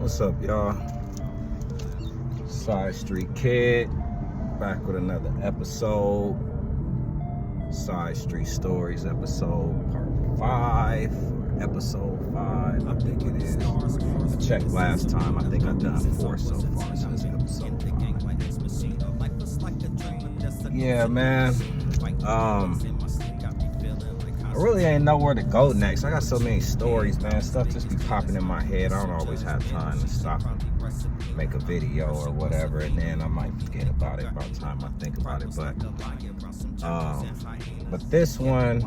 What's up, y'all? Side Street Kid, back with another episode. Side Street Stories, episode part 5. Episode 5, I think it is. I checked last time, I think I've done 4 so far, so this is episode 5. Yeah, man. I really ain't know where to go next. I got so many stories, man. Stuff just be popping in my head. I don't always have time to stop and make a video or whatever, and then I might forget about it by the time I think about it. But this one,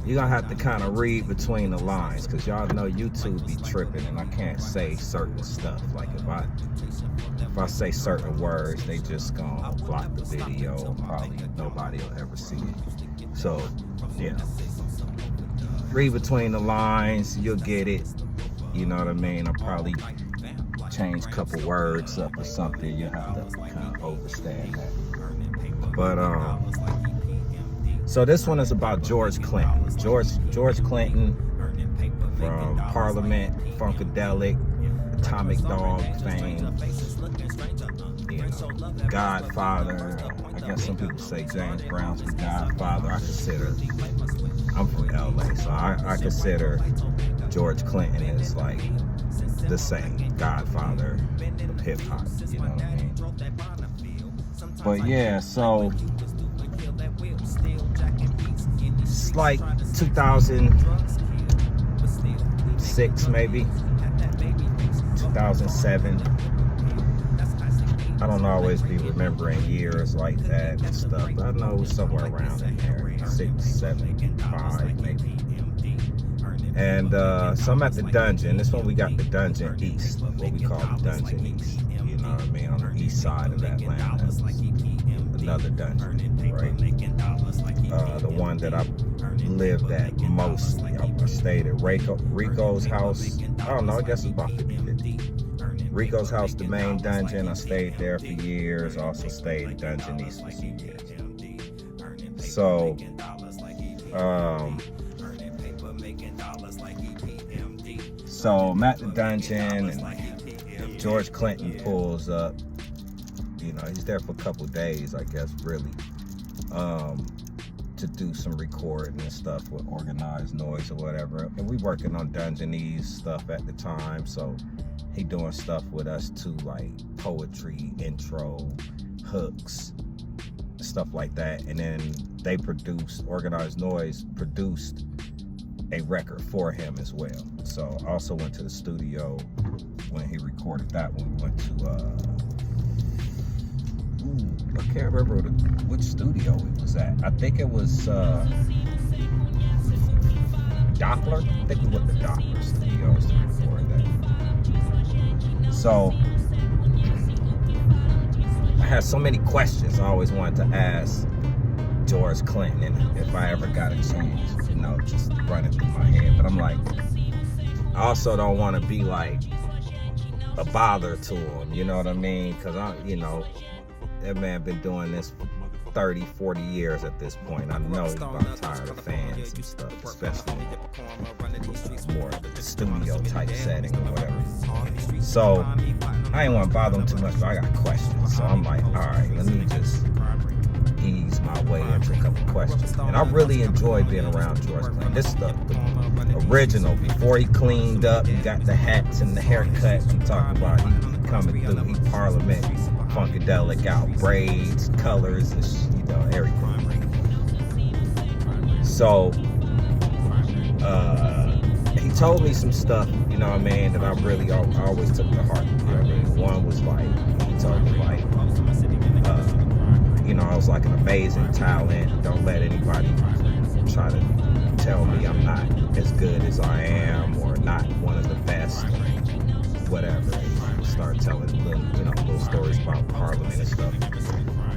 you're gonna have to kind of read between the lines, because y'all know YouTube be tripping and I can't say certain stuff. Like if I say certain words, they just gonna block the video. Probably nobody will ever see it. So yeah, read between the lines, you'll get it. You know what I mean? I'll probably change a couple words up or something. You'll have to kind of understand that. But so this one is about George Clinton. George Clinton from Parliament, Funkadelic, Atomic Dog fame, you know, Godfather. I guess some people say James Brown's the Godfather. I'm from LA, so I consider George Clinton is like the same Godfather of hip hop, you know what I mean? But yeah, so it's like 2006 maybe, 2007. I don't always be remembering years like that and stuff, but I know it was somewhere around in there, 6, 7, 5 maybe. And so I'm at the dungeon. This one we got the Dungeon East, what we call the Dungeon East. You know what I mean? On the east side of Atlanta, another dungeon, right? The one that I lived at mostly. I stayed at Rico's house. I don't know, I guess it's about 50-50. Rico's house, the main dungeon. I stayed there for years. Also stayed at Dungeon East for some years. So, so I'm at the dungeon, and George Clinton pulls up. You know, he's there for a couple days, I guess, really, to do some recording and stuff with Organized Noise or whatever. And we working on Dungeonese stuff at the time, so he doing stuff with us too, like poetry, intro, hooks, stuff like that. And then they Organized Noise produced a record for him as well. So I also went to the studio when he recorded that one. We went to I can't remember which studio it was at. I think it was Doppler. I think we went to Doppler Studios to record that. So I had so many questions I always wanted to ask George Clinton, and if I ever got a chance, you know, just running through my head. But I'm like, I also don't want to be like a bother to him, you know what I mean? Because you know, that man been doing this for 30, 40 years at this point. I know he's about tired of fans and stuff, especially more of the studio type setting or whatever. So I ain't want to bother him too much, but I got questions. So I'm like, all right, let me just ease my way into a couple questions. And I really enjoyed being around George Clinton. This stuff, the original, before he cleaned up and got the hats and the haircuts. I'm talking about he coming through, he Parliament, Funkadelic out, braids, colors, and you know, everything. So he told me some stuff, you know what I mean, that I really always took to heart. You know what I mean? One was like, he told me like, you know, I was like an amazing talent. Don't let anybody try to tell me I'm not as good as I am or not one of the best, whatever. Start telling little stories about Parliament and stuff.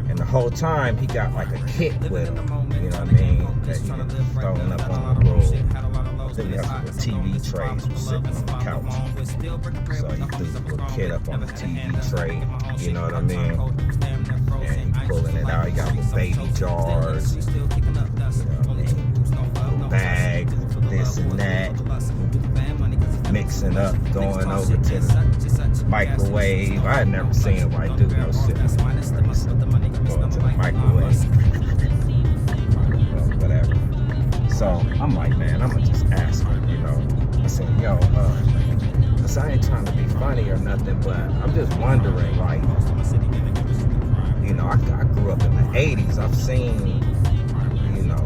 And the whole time he got like a kit with him, you know what I mean, that he had thrown up on the road. Then the TV trays was sitting on the couch. So he threw the little kit up on the TV tray, you know what I mean? And he pulling it out. He got little baby jars, you know what I mean? Little bag, this and that. mixing up, going over to the microwave. I had never seen anybody do no shit. Going to the microwave. Well, whatever. So I'm like, man, I'm gonna just ask him, you know. I said, yo, I ain't trying to be funny or nothing, but I'm just wondering, like, you know, I grew up in the 80s. I've seen, you know,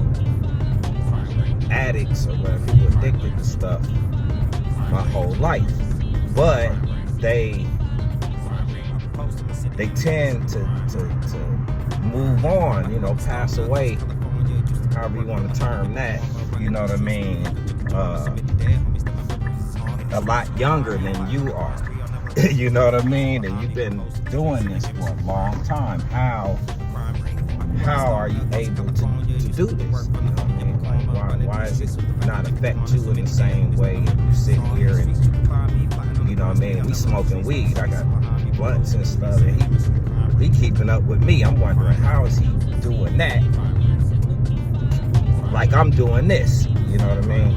addicts or whatever, people addicted to stuff my whole life. But they tend to move on, you know, pass away, however you want to term that, you know what I mean, a lot younger than you are. You know what I mean? And you've been doing this for a long time. How are you able to do this? You know what I mean? Why does it not affect you in the same way? You sit here and, you know what I mean? We smoking weed. I got blunts and stuff, and he keeping up with me. I'm wondering, how is he doing that like I'm doing this? You know what I mean?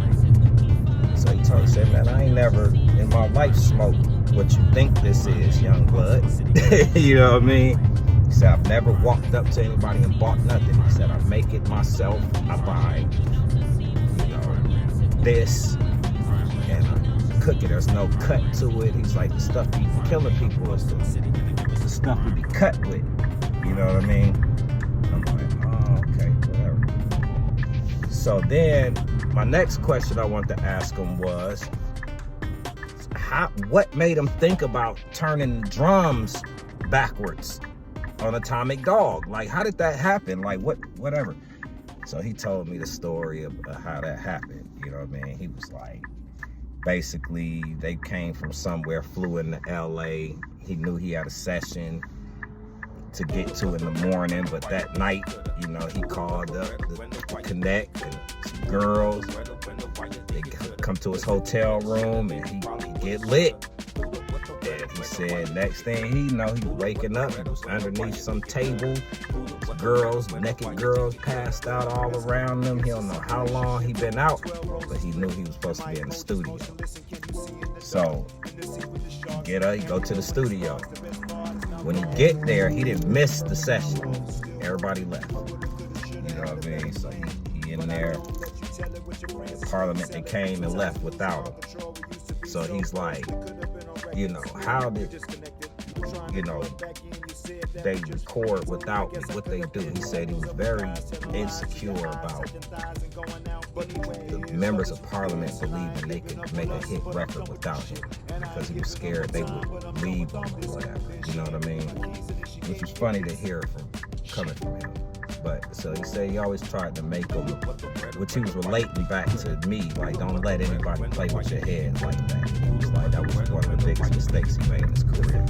So he said, man, I ain't never in my life smoked what you think this is, young blood. You know what I mean? He said, I've never walked up to anybody and bought nothing. He said, I make it myself. I buy, you know, this, and I cook it. There's no cut to it. He's like, the stuff be killing people is the stuff we be cut with. You know what I mean? I'm like, oh, okay, whatever. So then, my next question I wanted to ask him was, what made him think about turning the drums backwards on Atomic Dog? Like, how did that happen? Like, whatever. So he told me the story of how that happened. You know what I mean? He was like, basically, they came from somewhere, flew into LA. He knew he had a session to get to in the morning, but that night, you know, he called up the Connect and some girls. They come to his hotel room and he get lit. And he said next thing he know, he was waking up. He was underneath some table. Girls, naked girls passed out all around him. He don't know how long he been out, but he knew he was supposed to be in the studio. So he go to the studio. When he get there, he didn't miss the session. Everybody left. You know what I mean? So he in there. Parliament, they came and left without him. So he's like, you know, how did, you know, they record without me? What they do? He said he was very insecure about the members of Parliament believing they could make a hit record without him, because he was scared they would leave him or whatever. You know what I mean? Which was funny to hear coming from him. But so he said he always tried to make them, which he was relating back to me, like, don't let anybody play with your head like that. He was like, that was one of the biggest mistakes he made in his career.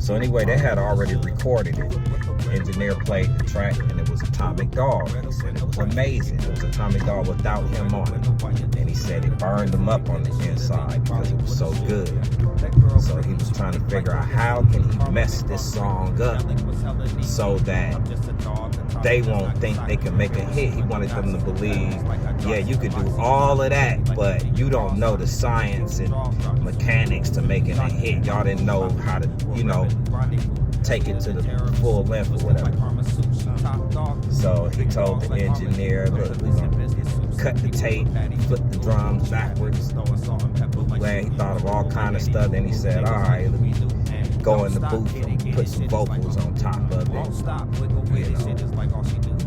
So anyway, they had already recorded it. The engineer played the track, and it was Atomic Dog. He said it was amazing. It was Atomic Dog without him on it. And he said it burned him up on the inside because it was so good. So he was trying to figure out, how can he mess this song up so that they won't think they can make a hit. He wanted them to believe, yeah, you could do all of that, but you don't know the science and mechanics to making a hit. Y'all didn't know how to, you know, take it to the full length or whatever. So he told the engineer, look, we're gonna cut the tape, flip the drums backwards. He thought of all kind of stuff. Then he said, all right, let me go in the booth and put some vocals on top of it. You know,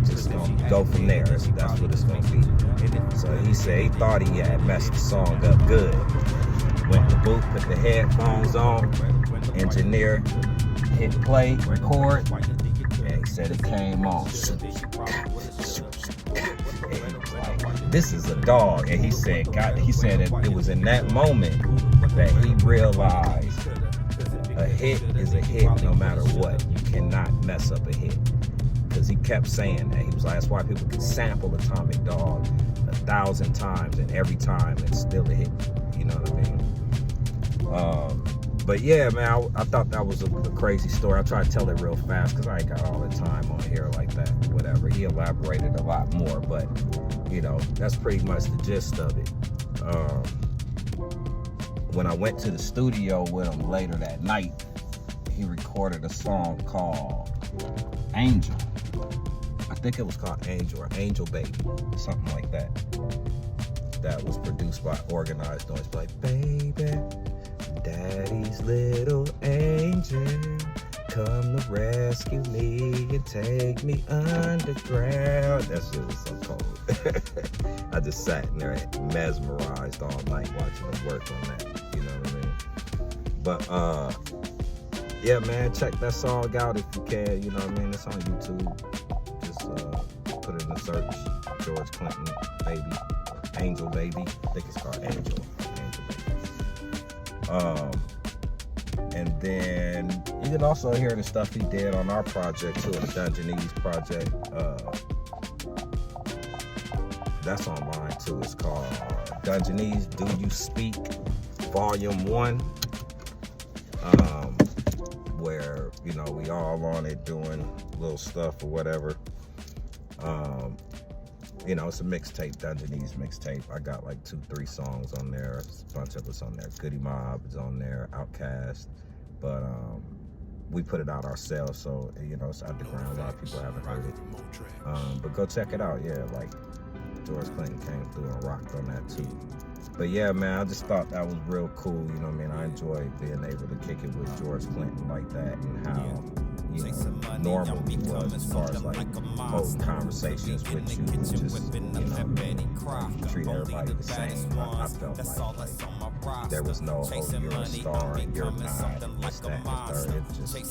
just gonna go from there. That's what it's gonna be. So he said he thought he had messed the song up good. Went to the booth, put the headphones on, engineer hit play, record, and he said it came on. And he was like, this is a dog. And he said that it was in that moment that he realized a hit is a hit no matter what. You cannot mess up a hit. Because he kept saying that. He was like, that's why people can sample Atomic Dog 1,000 times, and every time it's still a hit. You know what I mean? But yeah, man, I thought that was a crazy story. I try to tell it real fast because I ain't got all the time on here like that. Whatever. He elaborated a lot more, but you know, that's pretty much the gist of it. when I went to the studio with him later that night, he recorded a song called Angel. I think it was called Angel or Angel Baby, something like that. That was produced by Organized Noise. Like, baby, daddy's little angel, come to rescue me and take me underground. That shit was so cold. I just sat in there mesmerized all night watching him work on that. You know what I mean? But yeah, man, check that song out if you can. You know what I mean? It's on YouTube. Just put it in the search. George Clinton, baby, Angel Baby. I think it's called Angel Baby. And then you can also hear the stuff he did on our project too, the Dungeonese project. That's online too. It's called Dungeonese Do You Speak Volume 1. Where, you know, we all on it doing little stuff or whatever. You know, it's a mixtape, Dungeonese mixtape. I got like 2-3 songs on there. A bunch of us on there. Goody Mob is on there, Outkast. But we put it out ourselves, so, you know, it's underground. A lot of people haven't heard it. But go check it out. Yeah, like George Clinton came through and rocked on that too. But yeah, man, I just thought that was real cool. You know what I mean? I enjoyed being able to kick it with George Clinton like that, and how, you know, normal he was as far as like holding conversations with you, and just, you know what I mean, treat everybody the same. I felt like there was no, oh, you're a star and you're not, and this, that, and the third. It just, he's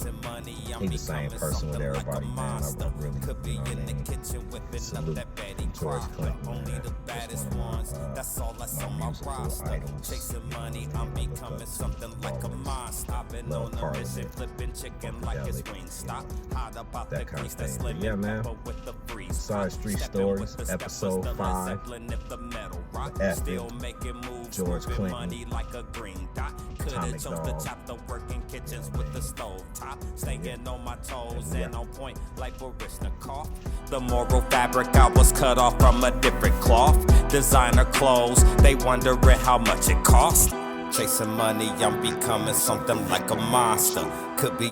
the same person with everybody, man. I really, you know what I mean, salute George Clinton, man. Just one of my musical idols. I'm becoming something like a monster. I've been on a mission, flipping chicken like it's Wingstop. That kind of thing. But yeah, man. Side Street Stories, Episode 5. The F, George Clinton, Atomic Dog. Working kitchens with the stove top, staying on my toes and on point like Barishnikov. The moral fabric I was cut off from a different cloth. Designer clothes, they wondering how much it cost. Chasing money, I'm becoming something like a monster. Could be